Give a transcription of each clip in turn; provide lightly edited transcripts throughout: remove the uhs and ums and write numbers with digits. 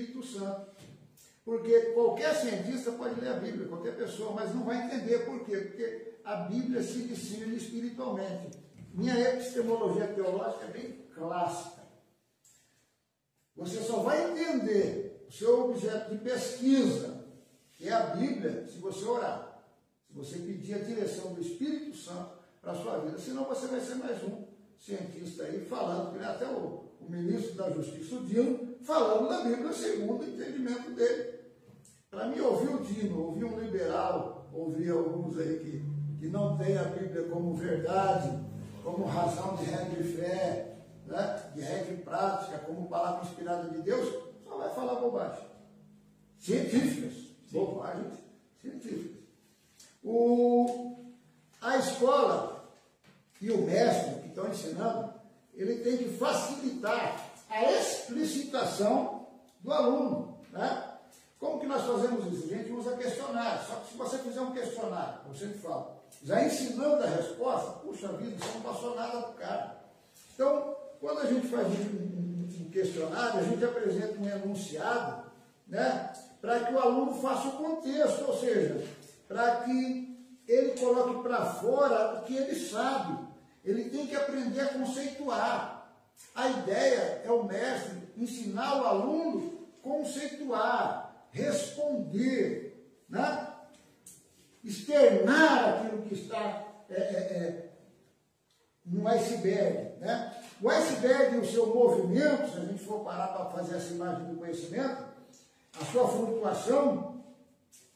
Espírito Santo. Porque qualquer cientista pode ler a Bíblia, qualquer pessoa, mas não vai entender por quê? Porque a Bíblia se discerne espiritualmente. Minha epistemologia teológica é bem clássica. Você só vai entender o seu objeto de pesquisa, que é a Bíblia, se você orar. Se você pedir a direção do Espírito Santo para a sua vida. Senão você vai ser mais um cientista aí falando, que até o ministro da Justiça, o Dino, falando da Bíblia segundo o entendimento dele. Para mim, ouvir o Dino, ouvir um liberal, ouvir alguns aí que não tem a Bíblia como verdade, como razão de regra e fé, né, de regra e prática, como palavra inspirada de Deus, só vai falar bobagem. Científicas. Sim. Bobagens científicas. A escola e o mestre que estão ensinando, ele tem que facilitar a explicitação do aluno, né? Como que nós fazemos isso? A gente usa questionário, só que se você fizer um questionário, como eu sempre falo, já ensinando a resposta, puxa vida, você não passou nada para o cara. Então, quando a gente faz um questionário, a gente apresenta um enunciado, né, para que o aluno faça o contexto, ou seja, para que ele coloque para fora o que ele sabe. Ele tem que aprender a conceituar. A ideia é o mestre ensinar o aluno a conceituar, responder, né? Externar aquilo que está no iceberg, né? O iceberg e o seu movimento, se a gente for parar para fazer essa imagem do conhecimento, a sua flutuação,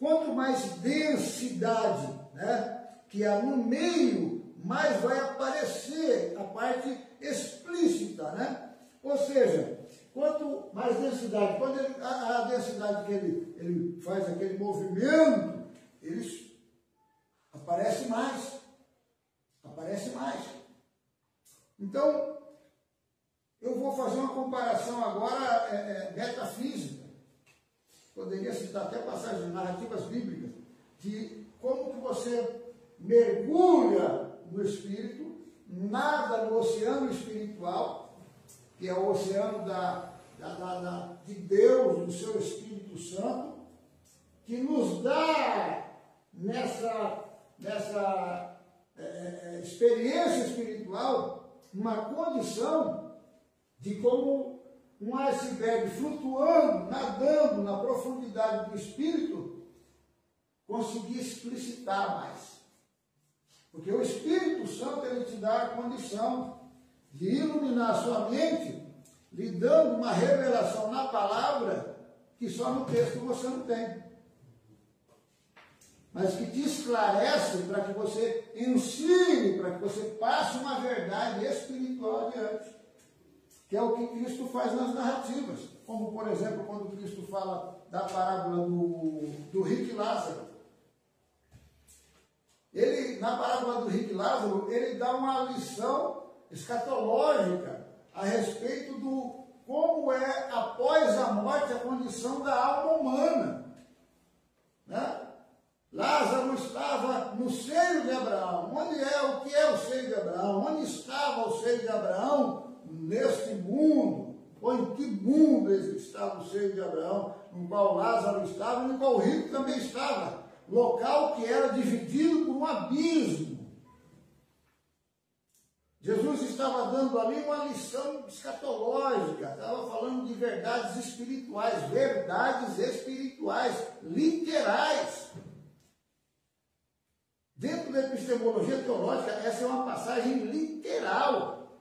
quanto mais densidade, né, que há no meio, mais vai aparecer a parte explícita, né? Ou seja, quanto mais densidade, quando a densidade que ele faz aquele movimento, ele aparece mais. Aparece mais. Então, eu vou fazer uma comparação agora metafísica. Poderia citar até passagens de narrativas bíblicas, de como que você mergulha no Espírito, nada no oceano espiritual, que é o oceano de Deus, do seu Espírito Santo, que nos dá nessa experiência espiritual uma condição de como um iceberg flutuando, nadando na profundidade do Espírito, conseguir explicitar mais. Porque o Espírito Santo, ele te dá a condição de iluminar a sua mente, lhe dando uma revelação na palavra que só no texto você não tem. Mas que te esclarece para que você ensine, para que você passe uma verdade espiritual adiante. Que é o que Cristo faz nas narrativas. Como, por exemplo, quando Cristo fala da parábola do rico e Lázaro. Na parábola do rico e Lázaro, ele dá uma lição escatológica a respeito do como é, após a morte, a condição da alma humana. Né? Lázaro estava no seio de Abraão. O que é o seio de Abraão? Onde estava o seio de Abraão neste mundo? Ou em que mundo estava o seio de Abraão? No qual Lázaro estava e no qual o rico também estava. Local que era dividido por um abismo. Jesus estava dando ali uma lição escatológica, estava falando de verdades espirituais, literais. Dentro da epistemologia teológica, essa é uma passagem literal.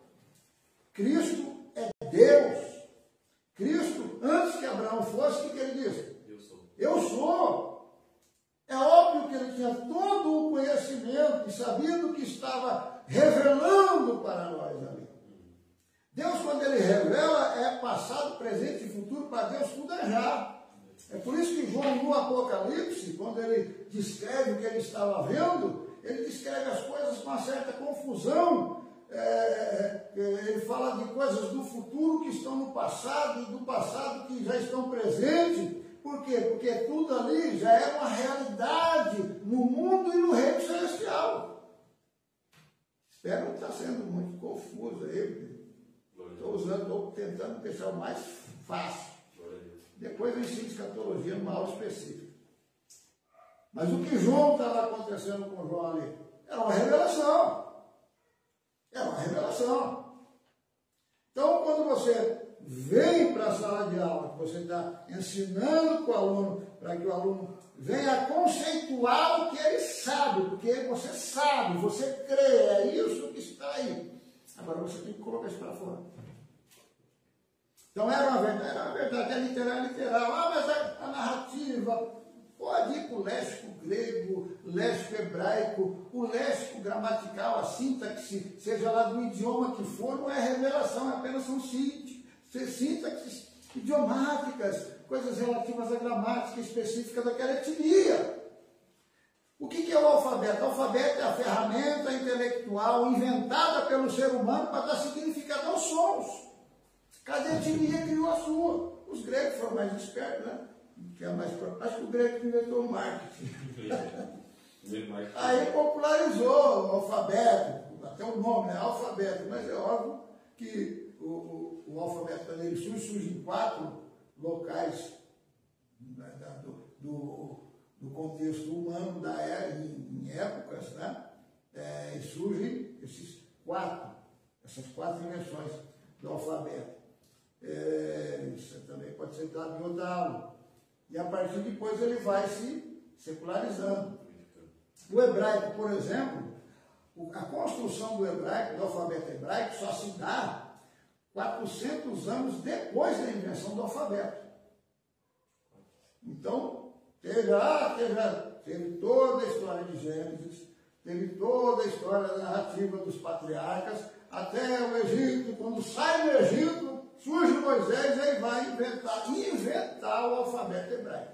Cristo é Deus. Cristo, antes que Abraão fosse, o que ele disse? Eu sou. É óbvio que ele tinha todo o conhecimento e sabia do que estava revelando para nós ali. Deus, quando ele revela, é passado, presente e futuro. Para Deus tudo é já. É por isso que João, no Apocalipse, quando ele descreve o que ele estava vendo, ele descreve as coisas com uma certa confusão. Ele fala de coisas do futuro que estão no passado e do passado que já estão presentes. Por quê? Porque tudo ali já é uma realidade no mundo e no reino celestial. Espero que está sendo muito confuso aí. Estou tentando deixar o mais fácil. Depois eu ensino escatologia numa aula específica. Mas o que João estava acontecendo com João ali? Era uma revelação. Era uma revelação. Então, quando você vem para a sala de aula, que você está ensinando com o aluno, para que o aluno venha conceituar o que ele sabe, porque você sabe, você crê, é isso que está aí. Agora você tem que colocar isso para fora. Então era uma verdade, é literal. Ah, mas a narrativa pode ir para o léxico grego, léxico hebraico, o léxico gramatical, a sintaxe, seja lá do idioma que for, não é revelação, apenas são sintaxes idiomáticas, coisas relativas à gramática específica daquela etnia. O que é o alfabeto? O alfabeto é a ferramenta intelectual inventada pelo ser humano para dar significado aos sons. Cada etnia criou a sua. Os gregos foram mais espertos, né? Que é mais, acho que o grego inventou o marketing. Aí popularizou o alfabeto, até o nome, né? Alfabeto, mas é óbvio que o alfabeto dele surge em 4 locais do contexto humano da era, em épocas, né? E surgem essas 4 invenções do alfabeto. Isso também pode ser dado em outra aula. E a partir de depois ele vai se secularizando. O hebraico, por exemplo, a construção do hebraico, do alfabeto hebraico, só se dá 400 anos depois da invenção do alfabeto. Então, teve toda a história de Gênesis, teve toda a história da narrativa dos patriarcas, até o Egito. Quando sai do Egito, surge Moisés e ele vai inventar o alfabeto hebraico.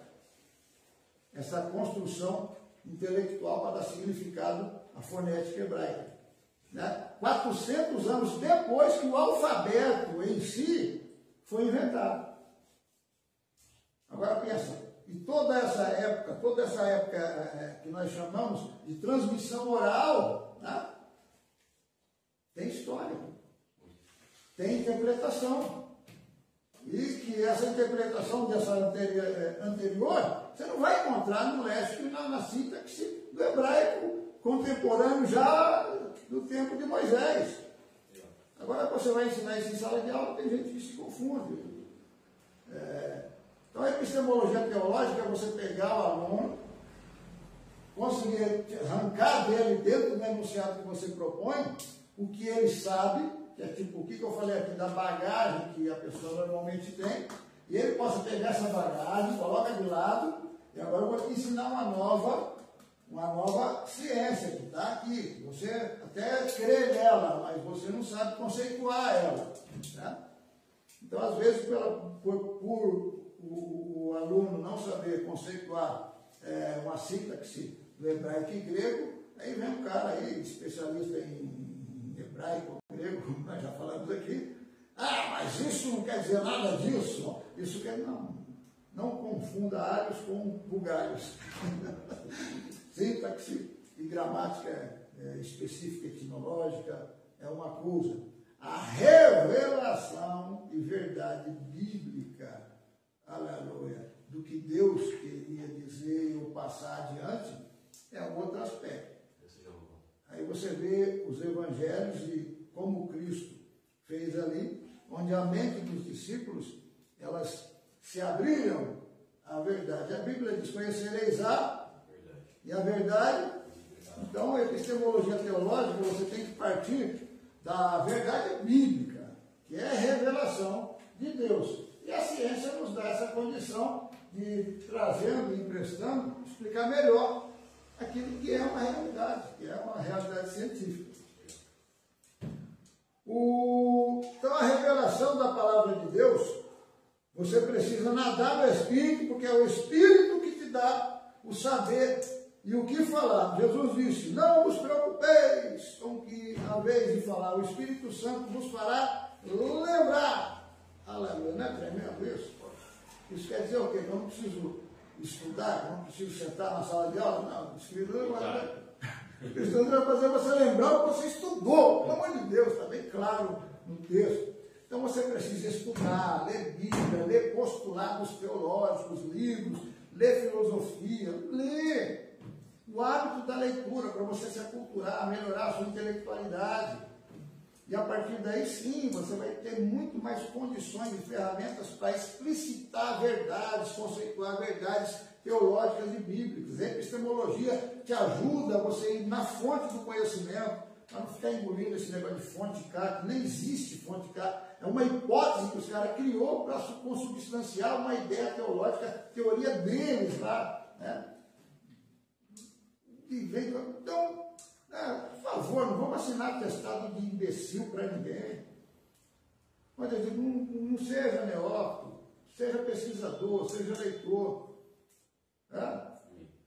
Essa construção intelectual para dar significado à fonética hebraica. Né? 400 anos depois que o alfabeto em si foi inventado. Agora pensa, e toda essa época que nós chamamos de transmissão oral, né? Tem história, tem interpretação. E que essa interpretação dessa anterior, você não vai encontrar no léxico e na sintaxe do hebraico contemporâneo já do tempo de Moisés. Agora você vai ensinar isso em sala de aula, tem gente que se confunde. Então a epistemologia teológica é você pegar o aluno, conseguir arrancar dele dentro do enunciado que você propõe, o que ele sabe, que é tipo o que eu falei aqui da bagagem que a pessoa normalmente tem, e ele possa pegar essa bagagem, coloca de lado, e agora eu vou te ensinar uma nova ciência que está aqui. Você até crê nela, mas você não sabe conceituar ela. Né? Então, às vezes, por o aluno não saber conceituar uma sintaxe do hebraico e grego, aí vem um cara aí, especialista em hebraico, grego, nós já falamos aqui. Ah, mas isso não quer dizer nada disso. Isso quer não confunda alhos com bugalhos. Sintaxe e gramática específica, etimológica, é uma coisa. A revelação e verdade bíblica, aleluia, do que Deus queria dizer ou passar adiante, é um outro aspecto. Aí você vê os evangelhos e como Cristo fez ali, onde a mente dos discípulos, elas se abriram à verdade. A Bíblia diz, conhecereis a verdade. E a verdade, então a epistemologia teológica, você tem que partir da verdade bíblica, que é a revelação de Deus. E a ciência nos dá essa condição de, trazendo e emprestando, explicar melhor aquilo que é uma realidade, que é uma realidade científica. Então a revelação da palavra de Deus, você precisa nadar no Espírito, porque é o Espírito que te dá o saber e o que falar. Jesus disse, não vos preocupeis com que, ao invés de falar, o Espírito Santo vos fará lembrar. Aleluia, não é tremendo isso? Isso quer dizer o quê? Que eu não preciso estudar, que eu não preciso sentar na sala de aula? Não, o Espírito vai fazer você lembrar o que você estudou. Pelo amor de Deus, está bem claro no texto. Então você precisa estudar, ler Bíblia, ler postulados teológicos, livros, ler filosofia, ler. O hábito da leitura para você se aculturar, melhorar a sua intelectualidade. E a partir daí sim, você vai ter muito mais condições e ferramentas para explicitar verdades, conceituar verdades teológicas e bíblicas. A epistemologia te ajuda a você ir na fonte do conhecimento, para não ficar engolindo esse negócio de fonte K, que nem existe fonte K. É uma hipótese que os caras criou para consubstanciar uma ideia teológica, teoria deles lá, né? E vem, então, por favor, não vamos assinar atestado de imbecil para ninguém. Mas eu digo, não seja neófito, seja pesquisador, seja leitor. Né?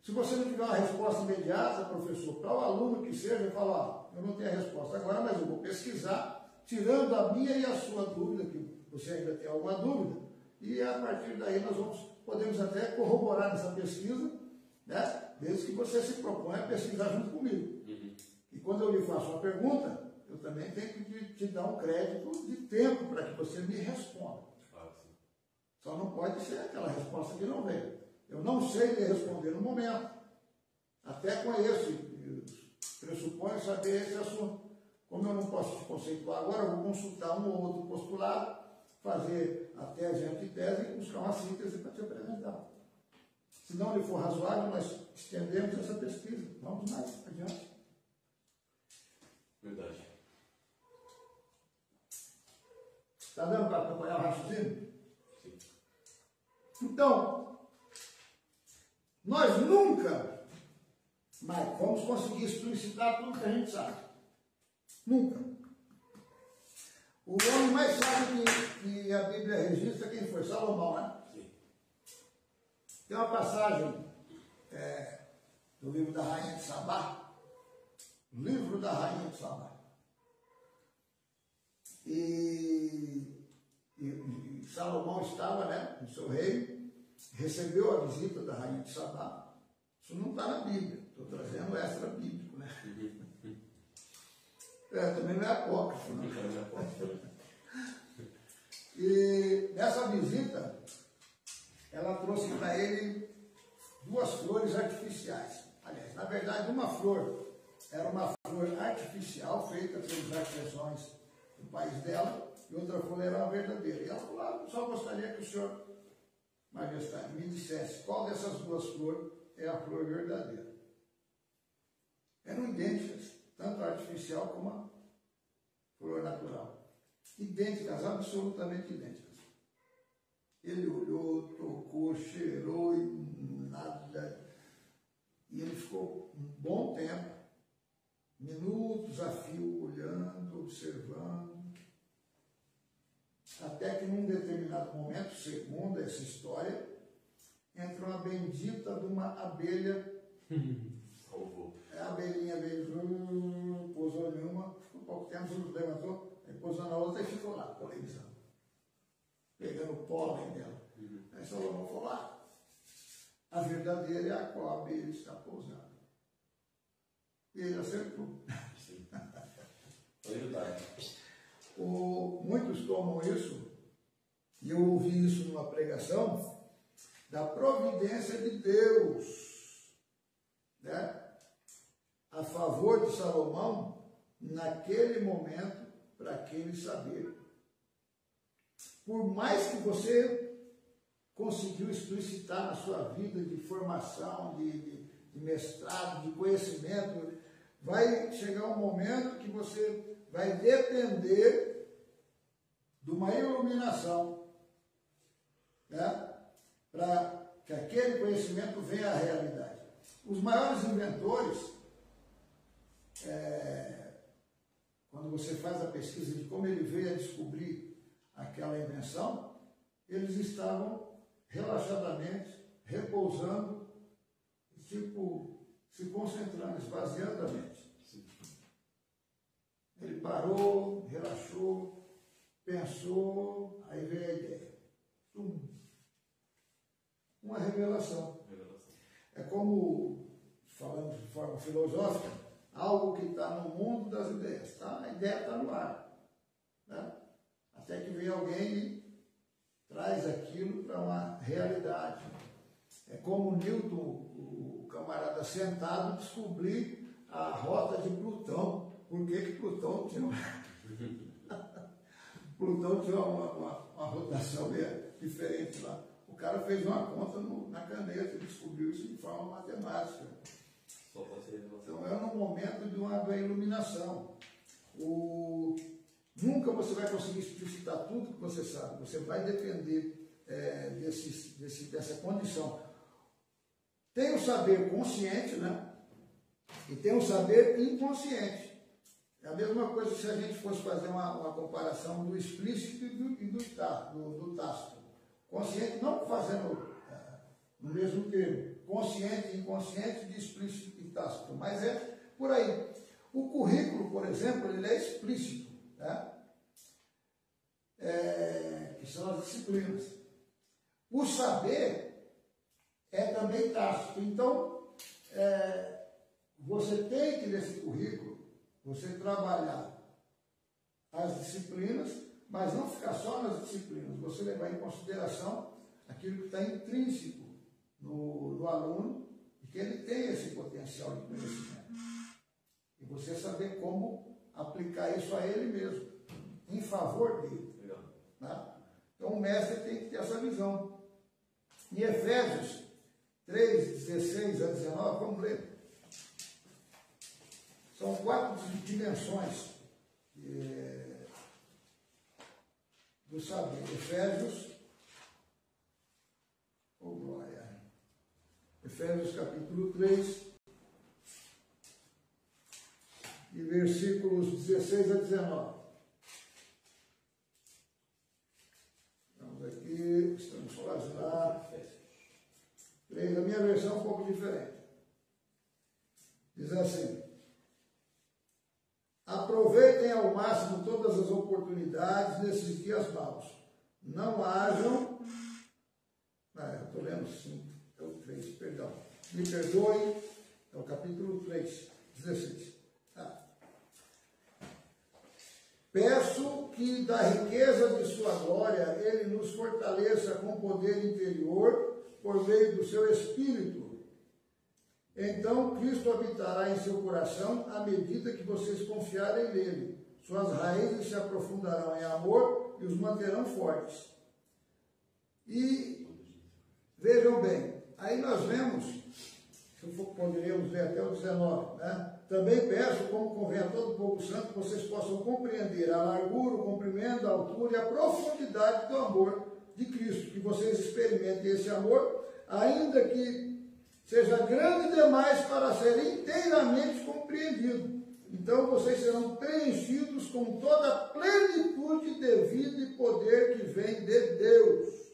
Se você não tiver uma resposta imediata, professor, para o aluno que seja, fala, eu não tenho a resposta agora, mas eu vou pesquisar, tirando a minha e a sua dúvida, que você ainda tem alguma dúvida, e a partir daí nós podemos até corroborar nessa pesquisa, né? Desde que você se proponha a pesquisar junto comigo. E quando eu lhe faço uma pergunta, eu também tenho que te dar um crédito de tempo para que você me responda. Só não pode ser aquela resposta que não veio. Eu não sei lhe responder no momento. Até conheço, pressuponho saber esse assunto. Como eu não posso te conceituar agora, eu vou consultar um ou outro postulado, fazer a tese e a antitese e buscar uma síntese para te apresentar. Se não lhe for razoável, nós estendemos essa pesquisa. Vamos mais adiante. Verdade. Está dando para acompanhar o raciocínio? Sim. Então, nós nunca mais vamos conseguir explicitar tudo que a gente sabe. Nunca. O homem mais sábio que a Bíblia registra, quem foi? Salomão, né? Sim. Tem uma passagem do livro da Rainha de Sabá, livro da Rainha de Sabá. E Salomão estava, né, no seu reino, recebeu a visita da Rainha de Sabá. Isso não está na Bíblia, estou trazendo extra bíblico, né? Também não é apócrifo, não. E nessa visita, ela trouxe para ele 2 flores artificiais. Aliás, na verdade, uma flor era uma flor artificial feita pelos artesãos do país dela, e outra flor era uma verdadeira. E ela falou, só gostaria que o senhor, majestade, me dissesse qual dessas 2 flores é a flor verdadeira. Eram idênticas, tanto a artificial como a flor natural. Idênticas, absolutamente idênticas. Ele olhou, tocou, cheirou e nada. E ele ficou um bom tempo, minutos a fio, olhando, observando. Até que num determinado momento, segundo essa história, entra uma bendita de uma abelha. Salvou. A abelhinha veio, pousou em uma, ficou pouco tempo, levantou, aí pousou na outra e ficou lá, polinizando, pegando o pólen dela. Aí Salomão falou, a verdadeira é a qual a abelha está pousando. E ele acertou. Sim. Foi verdade. Muitos tomam isso, e eu ouvi isso numa pregação, da providência de Deus, né? A favor de Salomão, naquele momento, para aquele saber. Por mais que você conseguiu explicitar na sua vida de formação, de mestrado, de conhecimento, vai chegar um momento que você vai depender de uma iluminação, né? Para que aquele conhecimento venha à realidade. Os maiores inventores, quando você faz a pesquisa de como ele veio a descobrir aquela invenção, eles estavam relaxadamente, repousando, tipo, se concentrando, esvaziando a mente. Ele parou, relaxou, pensou, aí veio a ideia. Uma revelação. É como, falando de forma filosófica, algo que está no mundo das ideias. Tá? A ideia está no ar. Né? A até que vem alguém e traz aquilo para uma realidade. É como Newton, o camarada sentado, descobrir a rota de Plutão. Por que Plutão tinha Plutão tinha uma rotação diferente lá. O cara fez uma conta na caneta e descobriu isso de forma matemática. Então é no momento de uma iluminação. Nunca você vai conseguir explicitar tudo que você sabe. Você vai depender dessa condição. Tem o saber consciente, né? E tem o saber inconsciente. É a mesma coisa se a gente fosse fazer uma comparação do explícito e do tácito. Consciente não fazendo no mesmo termo. Consciente e inconsciente de explícito e tácito. Mas é por aí. O currículo, por exemplo, ele é explícito, né? Que são as disciplinas. O saber é também tácito. Então, você tem que, nesse currículo, você trabalhar as disciplinas, mas não ficar só nas disciplinas, você levar em consideração aquilo que está intrínseco no aluno e que ele tem esse potencial de conhecimento. E você saber como aplicar isso a ele mesmo, em favor dele. Né? Então o mestre tem que ter essa visão. Em Efésios 3, 16 a 19, vamos ler. São 4 dimensões do saber. Efésios, glória. Efésios capítulo 3, e versículos 16 a 19. Vamos aqui, estamos quase lá. 3, a minha versão é um pouco diferente. Diz assim: aproveitem ao máximo todas as oportunidades nesses dias maus. Não hajam... eu estou lendo 5, é o 3, perdão. Me perdoe, é o capítulo 3, 16. Peço que da riqueza de sua glória ele nos fortaleça com poder interior por meio do seu Espírito. Então Cristo habitará em seu coração à medida que vocês confiarem nele. Suas raízes se aprofundarão em amor e os manterão fortes. E vejam bem, aí nós vemos, poderíamos ver até o 19, né? Também peço, como convém a todo o povo santo, que vocês possam compreender a largura, o comprimento, a altura e a profundidade do amor de Cristo. Que vocês experimentem esse amor, ainda que seja grande demais para ser inteiramente compreendido. Então vocês serão preenchidos com toda a plenitude de vida e poder que vem de Deus.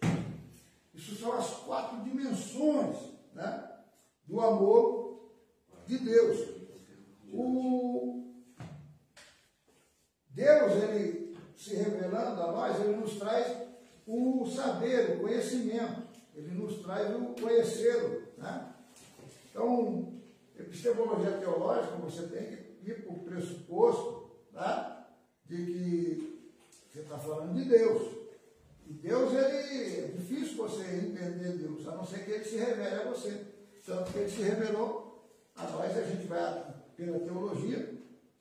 Isso são as 4 dimensões, né, do amor de Deus. Deus, ele se revelando a nós, ele nos traz o saber, o conhecimento. Ele nos traz o conhecê-lo, né? Então, epistemologia teológica, você tem que ir para o pressuposto, tá, de que você está falando de Deus. E Deus, ele é difícil você entender Deus, a não ser que ele se revele a você. Tanto que ele se revelou a nós, a gente vai pela teologia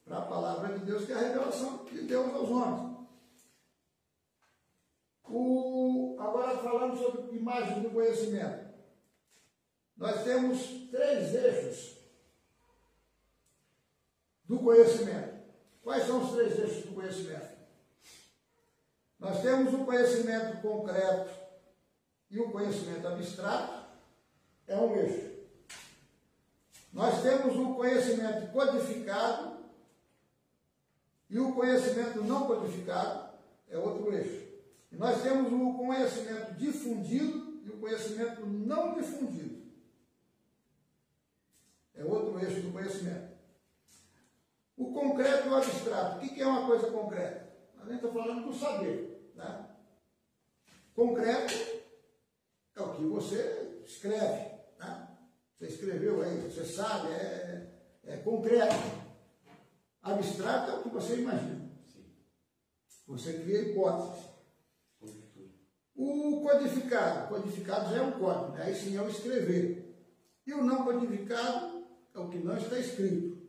para a palavra de Deus, que é a revelação de Deus aos homens. Agora falando sobre imagem do conhecimento. Nós temos 3 eixos do conhecimento. Quais são os 3 eixos do conhecimento? Nós temos o conhecimento concreto e o conhecimento abstrato, é um eixo. Nós temos o conhecimento codificado e o conhecimento não codificado, é outro eixo. E nós temos o conhecimento difundido e o conhecimento não difundido. É outro eixo do conhecimento. O concreto e o abstrato. O que é uma coisa concreta? A gente está falando do saber, né? Concreto é o que você escreve, né? Você escreveu aí, você sabe, é concreto. Abstrato é o que você imagina. Você cria hipóteses. O codificado já é um código, né? Aí sim é o escrever. E o não codificado é o que não está escrito.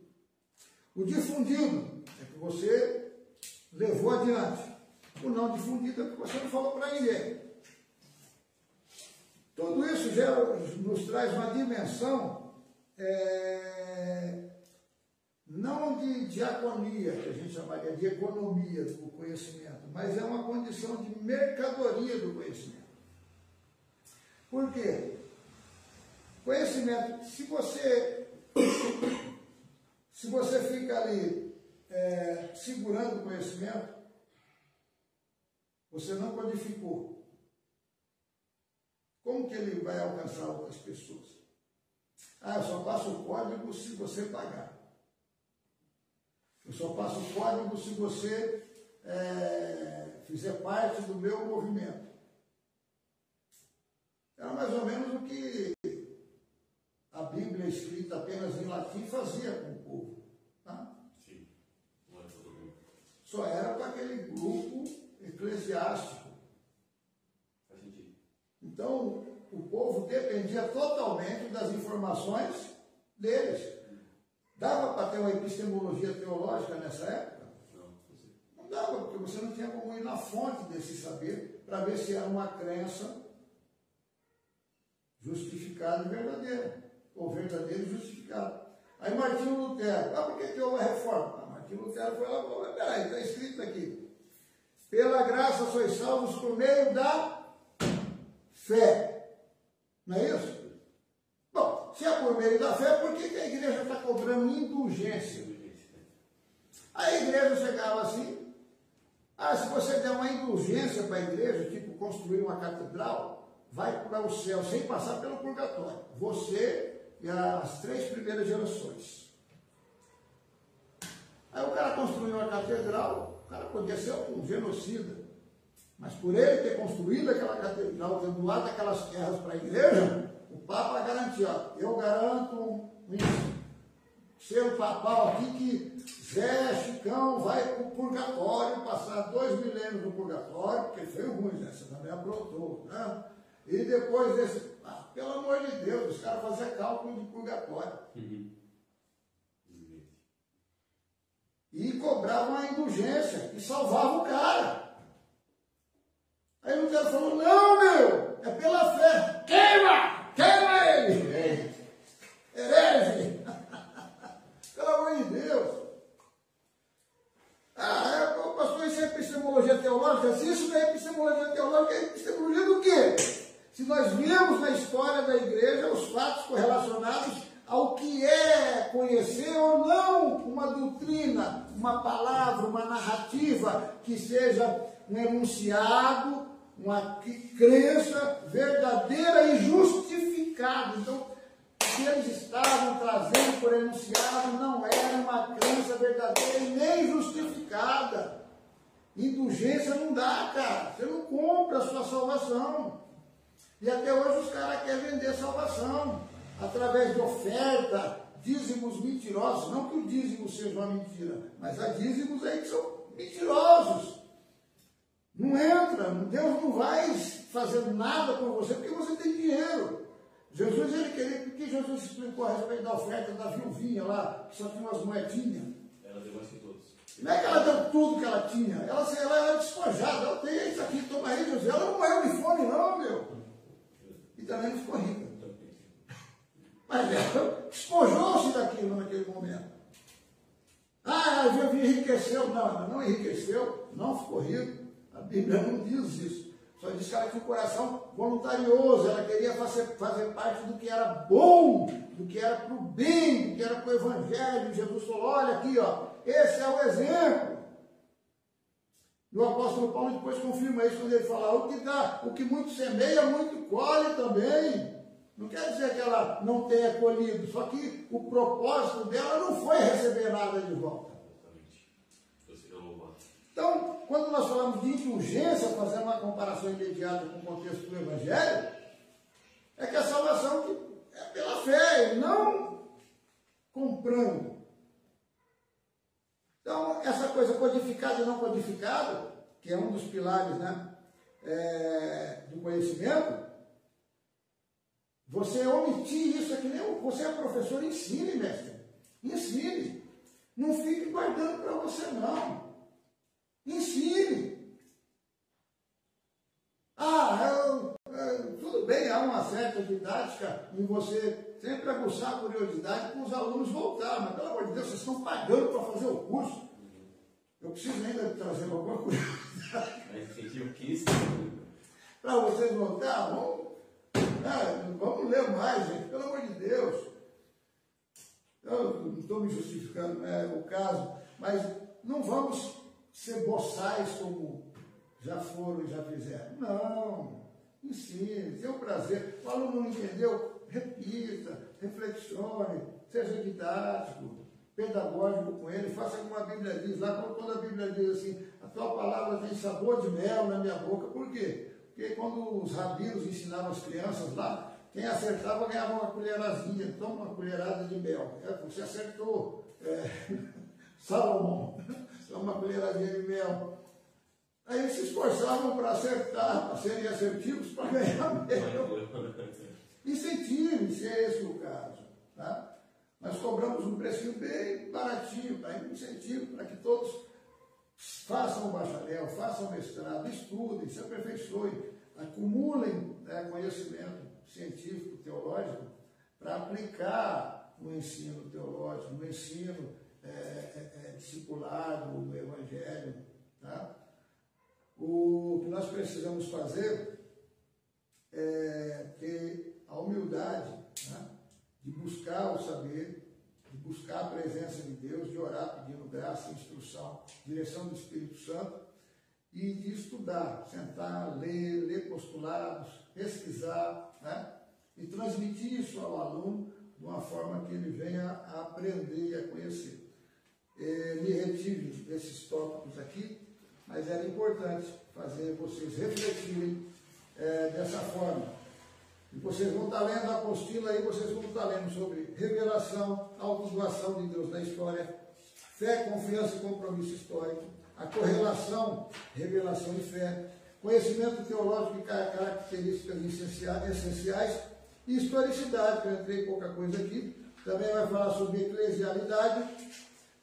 O difundido é que você levou adiante. O não difundido é que você não falou para ninguém. Tudo isso já nos traz uma dimensão não de diaconia, que a gente chamaria de economia do conhecimento, mas é uma condição de mercadoria do conhecimento. Por quê? Conhecimento, se você fica ali segurando o conhecimento, você não codificou. Como que ele vai alcançar outras pessoas? Eu só passo o código se você pagar. Eu só passo o código se você fizer parte do meu movimento. Era mais ou menos o que a Bíblia escrita apenas em latim fazia com o povo. Tá? Sim. Não é todo mundo. Só era para aquele grupo eclesiástico. Faz sentido. Então, o povo dependia totalmente das informações deles. Dava para ter uma epistemologia teológica nessa época? Não dava, porque você não tinha como ir na fonte desse saber para ver se era uma crença justificada e verdadeira, ou verdadeira e justificada. Aí Martinho Lutero, por que houve a reforma? Martinho Lutero foi lá e falou, mas peraí, está escrito aqui, pela graça sois salvos por meio da fé. Não é isso? Bom, se é por meio da fé, por que a igreja está cobrando indulgência? A igreja chegava assim, se você der uma indulgência para a igreja, tipo construir uma catedral, vai para o céu sem passar pelo purgatório. Você e as 3 primeiras gerações. Aí o cara construiu uma catedral, o cara podia ser um genocida. Mas por ele ter construído aquela catedral, ter doado aquelas terras para a igreja, o Papa garantiu, eu garanto um selo papal aqui que Zé Chicão vai para o purgatório, passar 2 milênios no purgatório, porque foi ruim, né? Você também aprontou, né? E depois desse, pelo amor de Deus, os caras faziam cálculo de purgatório. E cobravam a indulgência, e salvavam o cara. Aí o cara falou, não, meu, é pela fé. Queima ele. Herege. Pelo amor de Deus. Pastor, isso é epistemologia teológica? Se isso não é epistemologia teológica, é epistemologia do quê? Se nós vemos na história da igreja os fatos correlacionados ao que é conhecer ou não uma doutrina, uma palavra, uma narrativa que seja um enunciado, uma crença verdadeira e justificada. Então, o que eles estavam trazendo por enunciado não era uma crença verdadeira e nem justificada. Indulgência não dá, cara. Você não compra a sua salvação. E até hoje os caras querem vender salvação através de oferta, dízimos mentirosos. Não que o dízimo seja uma mentira, mas há dízimos aí que são mentirosos. Não entra, Deus não vai fazer nada por você porque você tem dinheiro. Jesus, ele queria, porque Jesus explicou a respeito da oferta da viuvinha lá, que só tinha umas moedinhas. Ela deu mais que todos. Não é que ela deu tudo que ela tinha, ela era despojada, ela tem isso aqui, toma aí, Jesus. Ela não morreu de fome, não, meu. E também não ficou rica. Mas ela despojou-se daquilo naquele momento. A viuvinha enriqueceu. Não, ela não enriqueceu, não ficou rica. A Bíblia não diz isso. Só diz que ela tinha um coração voluntarioso, ela queria fazer parte do que era bom, do que era para o bem, do que era para o Evangelho. Jesus falou, olha aqui, esse é o exemplo. E o apóstolo Paulo depois confirma isso quando ele fala, o que muito semeia, muito colhe também. Não quer dizer que ela não tenha colhido, só que o propósito dela não foi receber nada de volta. Então, quando nós falamos de indulgência, fazendo uma comparação imediata com o contexto do Evangelho, é que a salvação é pela fé, e não comprando. Então, essa coisa codificada e não codificada, que é um dos pilares, né, do conhecimento, você omitir isso é que nem você é professor, ensine, mestre. Ensine. Não fique guardando para você, não. Ensine. Tudo bem, há uma certa didática em você sempre aguçar a curiosidade para os alunos voltarem, mas pelo amor de Deus, vocês estão pagando para fazer o curso. Eu preciso ainda trazer alguma curiosidade. Para vocês voltar, vamos ler mais, gente, pelo amor de Deus. Eu não estou me justificando, não é o caso, mas não vamos ser boçais como já foram e já fizeram. Não, ensine, tenha o prazer. O aluno não entendeu, repita, reflexione, seja didático, pedagógico com ele, faça como a Bíblia diz lá, quando a Bíblia diz assim, a tua palavra tem sabor de mel na minha boca. Por quê? Porque quando os rabinos ensinavam as crianças lá, quem acertava ganhava uma colheradazinha, toma uma colherada de mel. Você acertou, Salomão, toma uma colheradinha de mel. Aí eles se esforçavam para acertar, para serem assertivos, para ganhar mel. Incentive, se é esse o caso. Tá? Nós cobramos um precinho bem baratinho, para incentivo, para que todos façam o bacharel, façam o mestrado, estudem, se aperfeiçoem, acumulem conhecimento científico, teológico, para aplicar no ensino teológico, no ensino discipulado, no Evangelho. Tá? O que nós precisamos fazer é ter a humildade, né, de buscar o saber, de buscar a presença de Deus, de orar pedindo graça, instrução, direção do Espírito Santo e de estudar, sentar, ler postulados, pesquisar, né, e transmitir isso ao aluno de uma forma que ele venha a aprender e a conhecer. Me retive desses tópicos aqui, mas era importante fazer vocês refletirem dessa forma. E vocês vão estar lendo a apostila aí, vocês vão estar lendo sobre revelação, autodoação de Deus na história, fé, confiança e compromisso histórico, a correlação, revelação e fé, conhecimento teológico e características essenciais e historicidade, que eu entrei pouca coisa aqui. Também vai falar sobre eclesialidade,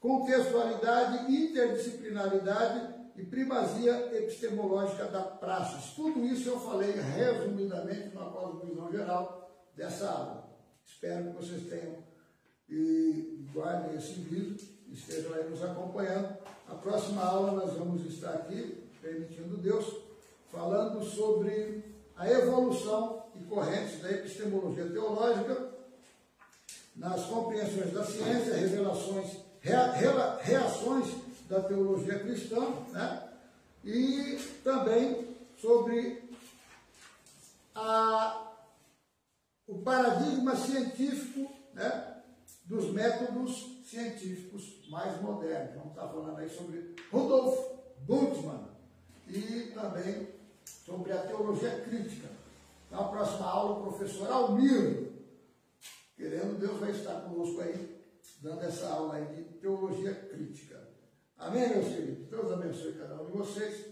contextualidade, interdisciplinaridade e primazia epistemológica da praxis. Tudo isso eu falei resumidamente na cosmovisão geral dessa aula. Espero que vocês tenham e guardem esse vídeo, estejam aí nos acompanhando. A próxima aula nós vamos estar aqui, permitindo Deus, falando sobre a evolução e correntes da epistemologia teológica nas compreensões da ciência, reações da teologia cristã, né? E também sobre o paradigma científico, né, dos métodos científicos mais modernos. Vamos estar falando aí sobre Rudolf Bultmann e também sobre a teologia crítica. Na próxima aula, o professor Almir, querendo Deus, vai estar conosco aí, dando essa aula aí de teologia crítica. Amém, meus queridos? Deus abençoe cada um de vocês.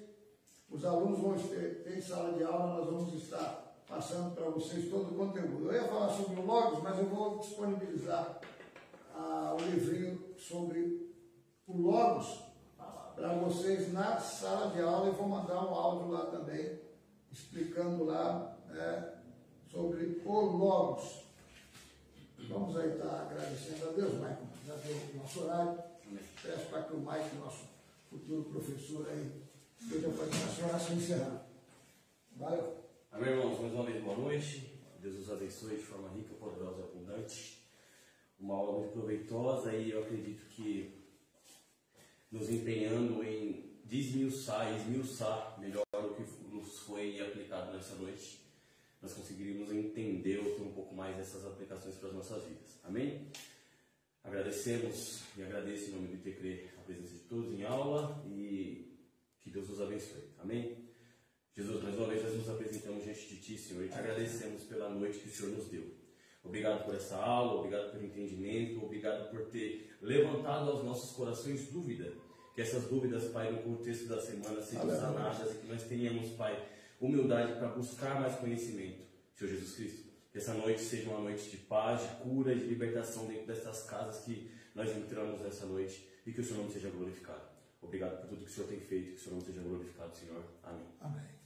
Os alunos vão ter em sala de aula, nós vamos estar passando para vocês todo o conteúdo. Eu ia falar sobre o Logos, mas eu vou disponibilizar o livrinho sobre o Logos para vocês na sala de aula e vou mandar um áudio lá também, explicando lá sobre o Logos. Vamos aí estar agradecendo a Deus, Maicon, já deu o nosso horário. Peço para que o Maicon, nosso futuro professor aí, esteja fazendo a sua oração encerrada. Valeu. Amém, irmãos. Mais uma vez, boa noite. Deus os abençoe de forma rica, poderosa e abundante. Uma aula muito proveitosa e eu acredito que nos empenhando em esmiuçar melhor o que nos foi aplicado nessa noite, nós conseguiríamos entender ou ter um pouco mais dessas aplicações para as nossas vidas. Amém? Agradecemos e agradeço em nome do ITCRE a presença de todos em aula e que Deus os abençoe. Amém? Jesus, mais uma vez nós nos apresentamos diante de Ti, Senhor, e te agradecemos pela noite que o Senhor nos deu. Obrigado por essa aula, obrigado pelo entendimento, obrigado por ter levantado aos nossos corações dúvida. Que essas dúvidas, Pai, no contexto da semana sejam sanadas e que nós tenhamos, Pai, humildade para buscar mais conhecimento, Senhor Jesus Cristo. Que essa noite seja uma noite de paz, de cura, de libertação dentro dessas casas que nós entramos nessa noite e que o seu nome seja glorificado. Obrigado por tudo que o Senhor tem feito, que o seu nome seja glorificado, Senhor. Amém. Amém.